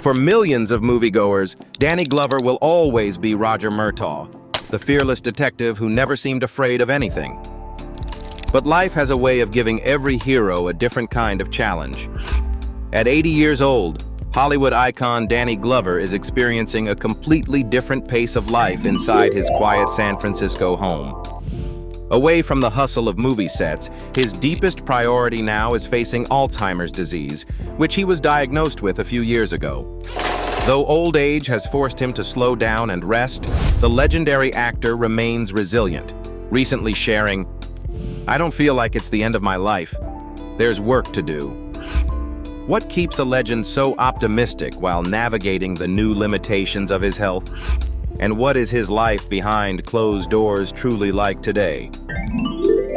For millions of moviegoers, Danny Glover will always be Roger Murtaugh, the fearless detective who never seemed afraid of anything. But life has a way of giving every hero a different kind of challenge. At 80 years old, Hollywood icon Danny Glover is experiencing a completely different pace of life inside his quiet San Francisco home. Away from the hustle of movie sets, his deepest priority now is facing Alzheimer's disease, which he was diagnosed with a few years ago. Though old age has forced him to slow down and rest, the legendary actor remains resilient, recently sharing, "I don't feel like it's the end of my life. There's work to do." What keeps a legend so optimistic while navigating the new limitations of his health? And what is his life behind closed doors truly like today?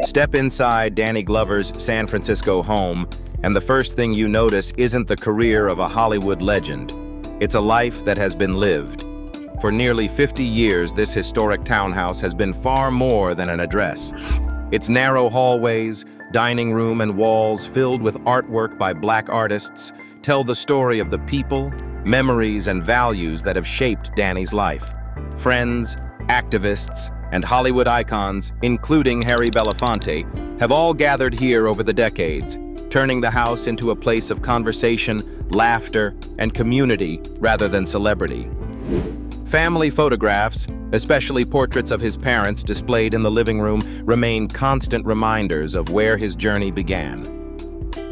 Step inside Danny Glover's San Francisco home, and the first thing you notice isn't the career of a Hollywood legend. It's a life that has been lived. For nearly 50 years, this historic townhouse has been far more than an address. Its narrow hallways, dining room, and walls filled with artwork by Black artists tell the story of the people, memories, and values that have shaped Danny's life. Friends, activists, and Hollywood icons, including Harry Belafonte, have all gathered here over the decades, turning the house into a place of conversation, laughter, and community rather than celebrity. Family photographs, especially portraits of his parents displayed in the living room, remain constant reminders of where his journey began.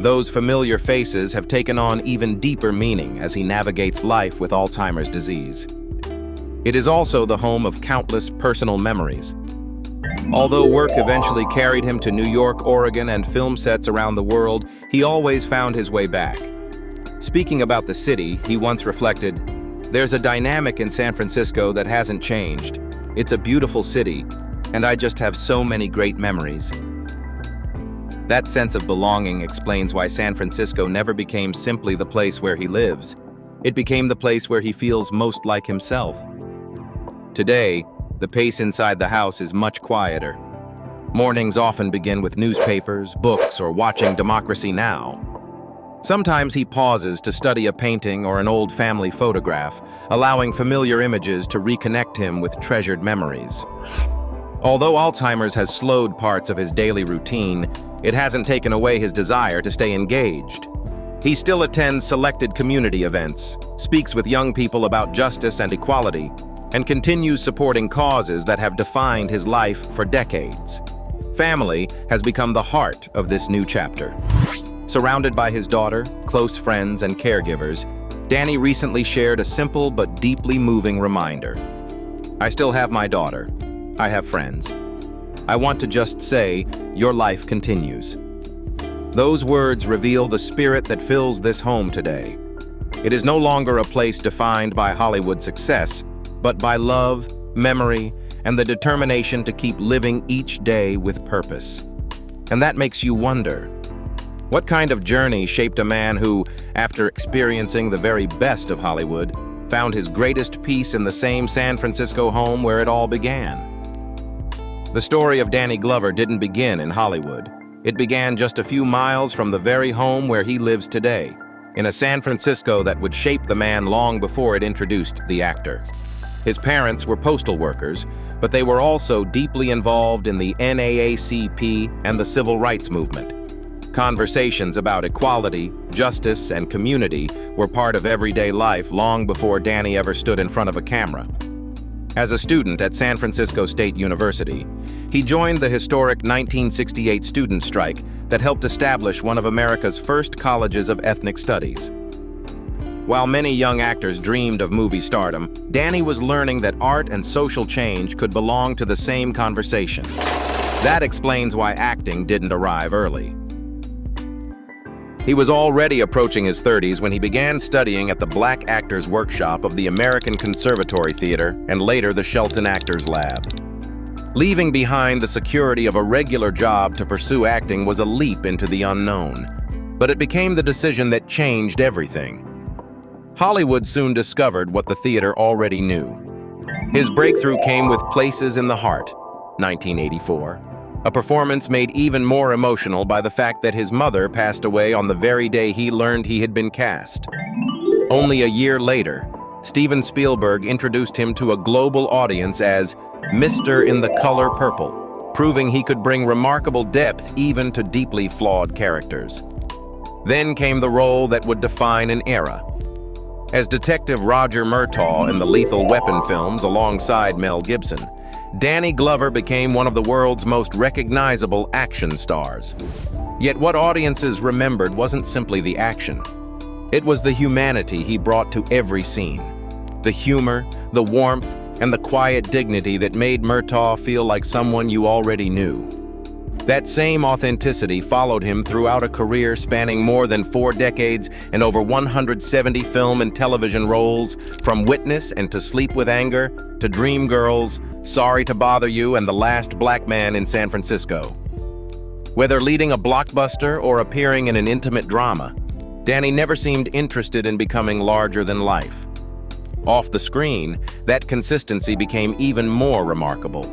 Those familiar faces have taken on even deeper meaning as he navigates life with Alzheimer's disease. It is also the home of countless personal memories. Although work eventually carried him to New York, Oregon, and film sets around the world, he always found his way back. Speaking about the city, he once reflected, "There's a dynamic in San Francisco that hasn't changed. It's a beautiful city, and I just have so many great memories." That sense of belonging explains why San Francisco never became simply the place where he lives. It became the place where he feels most like himself. Today, the pace inside the house is much quieter. Mornings often begin with newspapers, books, or watching Democracy Now! Sometimes he pauses to study a painting or an old family photograph, allowing familiar images to reconnect him with treasured memories. Although Alzheimer's has slowed parts of his daily routine, it hasn't taken away his desire to stay engaged. He still attends selected community events, speaks with young people about justice and equality, and continues supporting causes that have defined his life for decades. Family has become the heart of this new chapter. Surrounded by his daughter, close friends, and caregivers, Danny recently shared a simple but deeply moving reminder. "I still have my daughter. I have friends. I want to just say, your life continues." Those words reveal the spirit that fills this home today. It is no longer a place defined by Hollywood success, but by love, memory, and the determination to keep living each day with purpose. And that makes you wonder, what kind of journey shaped a man who, after experiencing the very best of Hollywood, found his greatest peace in the same San Francisco home where it all began? The story of Danny Glover didn't begin in Hollywood. It began just a few miles from the very home where he lives today, in a San Francisco that would shape the man long before it introduced the actor. His parents were postal workers, but they were also deeply involved in the NAACP and the civil rights movement. Conversations about equality, justice, and community were part of everyday life long before Danny ever stood in front of a camera. As a student at San Francisco State University, he joined the historic 1968 student strike that helped establish one of America's first colleges of ethnic studies. While many young actors dreamed of movie stardom, Danny was learning that art and social change could belong to the same conversation. That explains why acting didn't arrive early. He was already approaching his 30s when he began studying at the Black Actors Workshop of the American Conservatory Theater and later the Shelton Actors Lab. Leaving behind the security of a regular job to pursue acting was a leap into the unknown, but it became the decision that changed everything. Hollywood soon discovered what the theater already knew. His breakthrough came with Places in the Heart, 1984, a performance made even more emotional by the fact that his mother passed away on the very day he learned he had been cast. Only a year later, Steven Spielberg introduced him to a global audience as Mr. in the Color Purple, proving he could bring remarkable depth even to deeply flawed characters. Then came the role that would define an era. As Detective Roger Murtaugh in the Lethal Weapon films alongside Mel Gibson, Danny Glover became one of the world's most recognizable action stars. Yet what audiences remembered wasn't simply the action. It was the humanity he brought to every scene. The humor, the warmth, and the quiet dignity that made Murtaugh feel like someone you already knew. That same authenticity followed him throughout a career spanning more than 4 decades and over 170 film and television roles, from Witness and To Sleep with Anger, to Dreamgirls, Sorry to Bother You, and The Last Black Man in San Francisco. Whether leading a blockbuster or appearing in an intimate drama, Danny never seemed interested in becoming larger than life. Off the screen, that consistency became even more remarkable.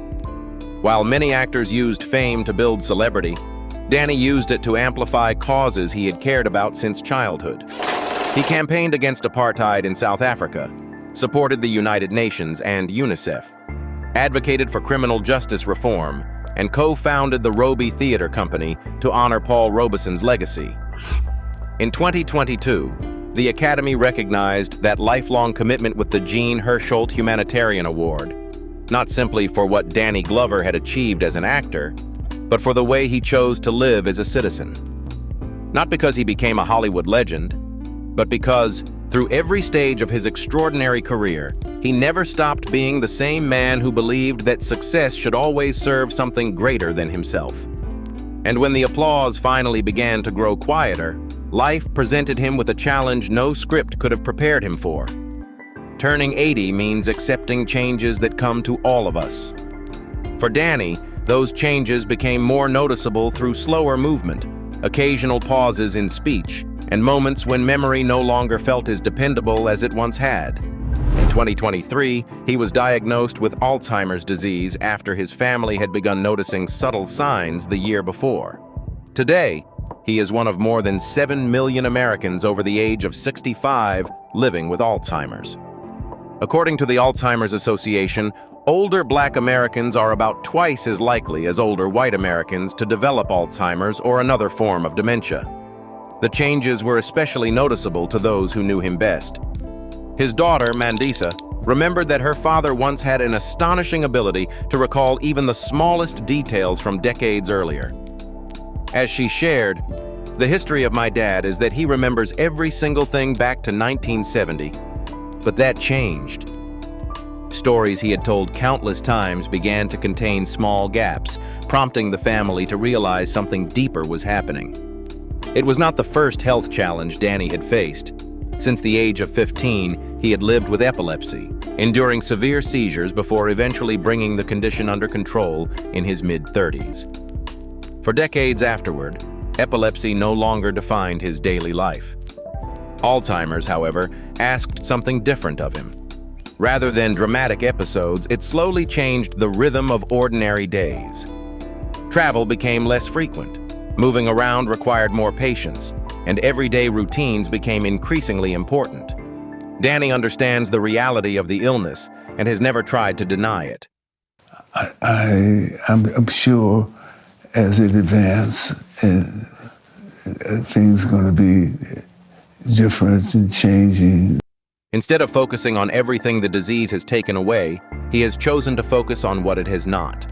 While many actors used fame to build celebrity, Danny used it to amplify causes he had cared about since childhood. He campaigned against apartheid in South Africa, supported the United Nations and UNICEF, advocated for criminal justice reform, and co-founded the Roby Theatre Company to honor Paul Robeson's legacy. In 2022, the Academy recognized that lifelong commitment with the Jean Hersholt Humanitarian Award, not simply for what Danny Glover had achieved as an actor, but for the way he chose to live as a citizen. Not because he became a Hollywood legend, but because, through every stage of his extraordinary career, he never stopped being the same man who believed that success should always serve something greater than himself. And when the applause finally began to grow quieter, life presented him with a challenge no script could have prepared him for. Turning 80 means accepting changes that come to all of us. For Danny, those changes became more noticeable through slower movement, occasional pauses in speech, and moments when memory no longer felt as dependable as it once had. In 2023, he was diagnosed with Alzheimer's disease after his family had begun noticing subtle signs the year before. Today, he is one of more than 7 million Americans over the age of 65 living with Alzheimer's. According to the Alzheimer's Association, older Black Americans are about twice as likely as older white Americans to develop Alzheimer's or another form of dementia. The changes were especially noticeable to those who knew him best. His daughter, Mandisa, remembered that her father once had an astonishing ability to recall even the smallest details from decades earlier. As she shared, "The history of my dad is that he remembers every single thing back to 1970. But that changed." Stories he had told countless times began to contain small gaps, prompting the family to realize something deeper was happening. It was not the first health challenge Danny had faced. Since the age of 15, he had lived with epilepsy, enduring severe seizures before eventually bringing the condition under control in his mid-30s. For decades afterward, epilepsy no longer defined his daily life. Alzheimer's, however, asked something different of him. Rather than dramatic episodes, it slowly changed the rhythm of ordinary days. Travel became less frequent, moving around required more patience, and everyday routines became increasingly important. Danny understands the reality of the illness and has never tried to deny it. I'm sure as it advances, things are going to be different and changing. Instead of focusing on everything the disease has taken away, he has chosen to focus on what it has not.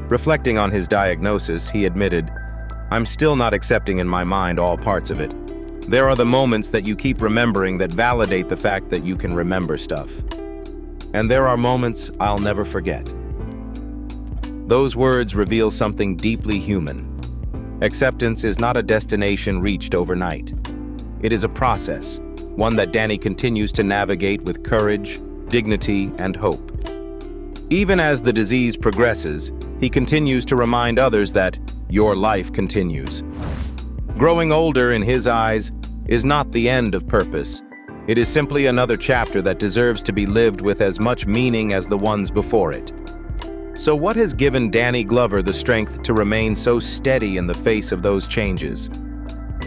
Reflecting on his diagnosis, he admitted, "I'm still not accepting in my mind all parts of it. There are the moments that you keep remembering that validate the fact that you can remember stuff. And there are moments I'll never forget." Those words reveal something deeply human. Acceptance is not a destination reached overnight. It is a process, one that Danny continues to navigate with courage, dignity, and hope. Even as the disease progresses, he continues to remind others that your life continues. Growing older, in his eyes, is not the end of purpose. It is simply another chapter that deserves to be lived with as much meaning as the ones before it. So what has given Danny Glover the strength to remain so steady in the face of those changes?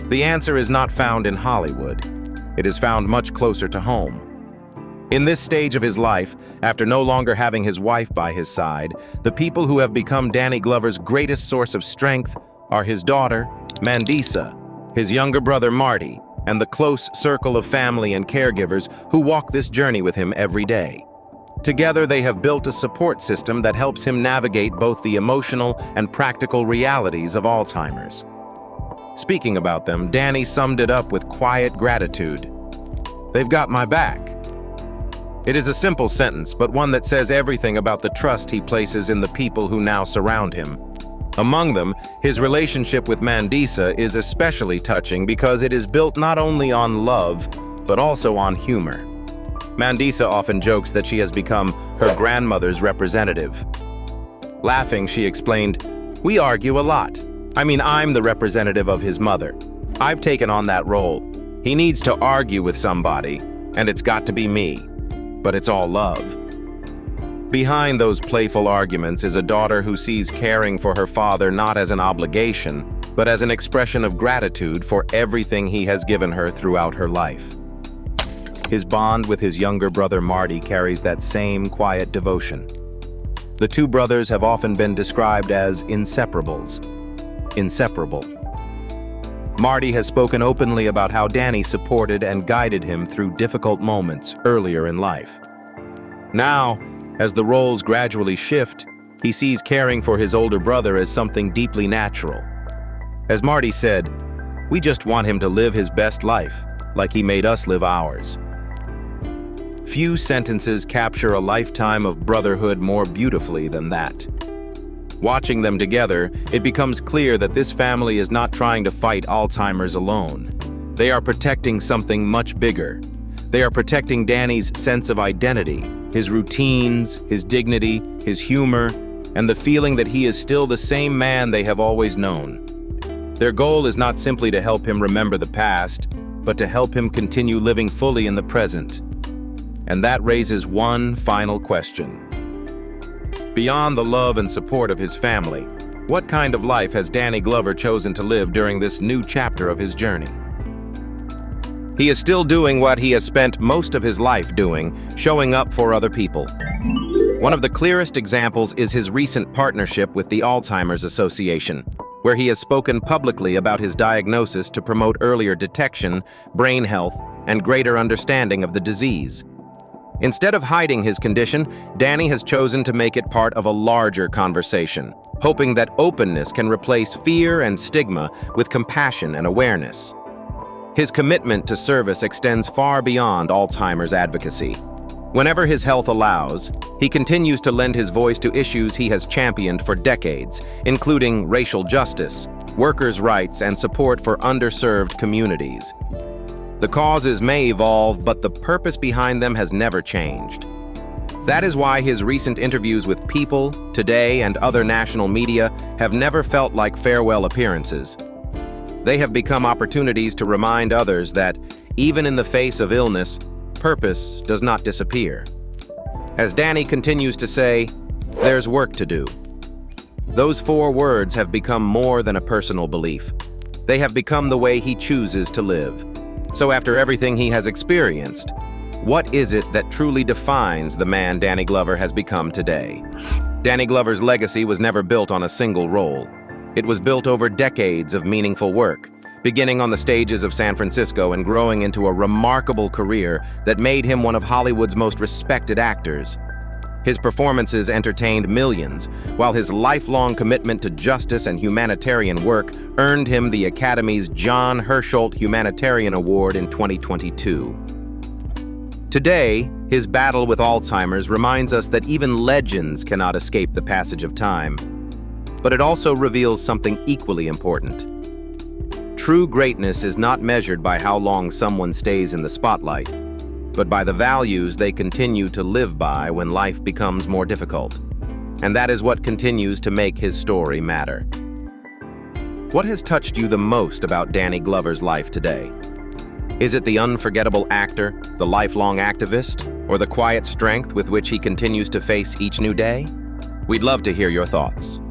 The answer is not found in Hollywood. it is found much closer to home. In this stage of his life, after no longer having his wife by his side, the people who have become Danny Glover's greatest source of strength are his daughter, Mandisa, his younger brother Marty, and the close circle of family and caregivers who walk this journey with him every day. Together, they have built a support system that helps him navigate both the emotional and practical realities of Alzheimer's. Speaking about them, Danny summed it up with quiet gratitude. "They've got my back." It is a simple sentence, but one that says everything about the trust he places in the people who now surround him. Among them, his relationship with Mandisa is especially touching because it is built not only on love, but also on humor. Mandisa often jokes that she has become her grandmother's representative. Laughing, she explained, "We argue a lot. I'm the representative of his mother. I've taken on that role. He needs to argue with somebody, and it's got to be me. But it's all love." Behind those playful arguments is a daughter who sees caring for her father not as an obligation, but as an expression of gratitude for everything he has given her throughout her life. His bond with his younger brother Marty carries that same quiet devotion. The two brothers have often been described as inseparables. Inseparable. Marty has spoken openly about how Danny supported and guided him through difficult moments earlier in life. Now, as the roles gradually shift, he sees caring for his older brother as something deeply natural. As Marty said, "We just want him to live his best life, like he made us live ours." Few sentences capture a lifetime of brotherhood more beautifully than that. Watching them together, it becomes clear that this family is not trying to fight Alzheimer's alone. They are protecting something much bigger. They are protecting Danny's sense of identity, his routines, his dignity, his humor, and the feeling that he is still the same man they have always known. Their goal is not simply to help him remember the past, but to help him continue living fully in the present. And that raises one final question. Beyond the love and support of his family, what kind of life has Danny Glover chosen to live during this new chapter of his journey? He is still doing what he has spent most of his life doing, showing up for other people. One of the clearest examples is his recent partnership with the Alzheimer's Association, where he has spoken publicly about his diagnosis to promote earlier detection, brain health, and greater understanding of the disease. Instead of hiding his condition, Danny has chosen to make it part of a larger conversation, hoping that openness can replace fear and stigma with compassion and awareness. His commitment to service extends far beyond Alzheimer's advocacy. Whenever his health allows, he continues to lend his voice to issues he has championed for decades, including racial justice, workers' rights, and support for underserved communities. The causes may evolve, but the purpose behind them has never changed. That is why his recent interviews with People, Today, and other national media have never felt like farewell appearances. They have become opportunities to remind others that, even in the face of illness, purpose does not disappear. As Danny continues to say, "There's work to do." Those 4 words have become more than a personal belief. They have become the way he chooses to live. So after everything he has experienced, what is it that truly defines the man Danny Glover has become today? Danny Glover's legacy was never built on a single role. It was built over decades of meaningful work, beginning on the stages of San Francisco and growing into a remarkable career that made him one of Hollywood's most respected actors. His performances entertained millions, while his lifelong commitment to justice and humanitarian work earned him the Academy's John Hersholt Humanitarian Award in 2022. Today, his battle with Alzheimer's reminds us that even legends cannot escape the passage of time. But it also reveals something equally important. True greatness is not measured by how long someone stays in the spotlight, but by the values they continue to live by when life becomes more difficult. And that is what continues to make his story matter. What has touched you the most about Danny Glover's life today? Is it the unforgettable actor, the lifelong activist, or the quiet strength with which he continues to face each new day? We'd love to hear your thoughts.